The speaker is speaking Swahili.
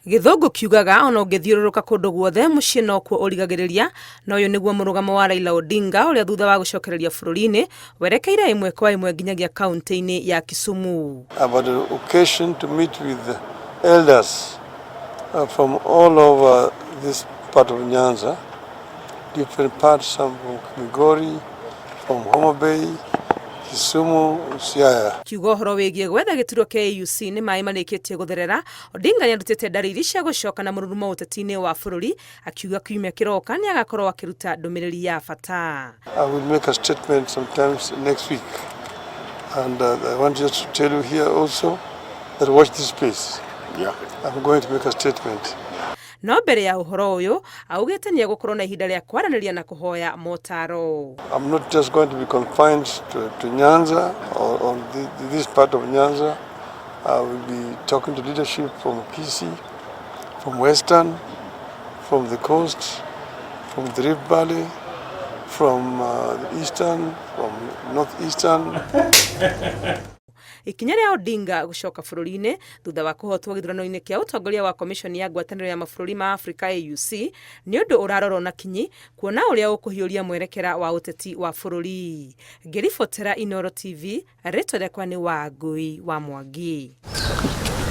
Githungu kiugaga ona ungithiururuka kundu guothe mucii no kuo urigagiriria na uyu niguo murugamo wa Raila Odinga uria thutha wa gucokereria bururi-ini werekeire imwe kwa imwe nginyagia kaunti-ini ya Kisumu. About an occasion to meet with the elders from all over this part of Nyanza, different parts, some from Migori, from Homa Bay, Kisumu, Siaya. Kiugo horo wigie gwetha gituro kia AUC ni mai marikitie gutherera. Odinga niarutite ndariri cia gucoka na mururumo uteti-ini wa bururi akiuga kiumia kiroka ni agakorwo akiruta ndumiriri ya bata. I will make a statement sometimes next week, and I want just to tell you here also that watch this space. Yeah, I'm going to make a statement. No mbere ya uhoro uyu augite ni egukorwo na ihinda ria kwaraniria na kuhoya motaro. I'm not just going to be confined to Nyanza or this part of Nyanza. I will be talking to leadership from Kisii, from Western, from the coast, from the Rift Valley, from the Eastern, from Northeastern. Ikinya ria Odinga gucoka bururi-ini thutha wa kuhotwo githurano-ini kia utongoria wa Commission ya ngwataniro ya mabũrũri ma Africa AUC ni undu urarorwo na kinyi kuona uria ukuhiuria mwerekera wa uteti wa bururi. Ngiribotera Inooro TV, ritwa riakwa ni Wangui wa Mwangi.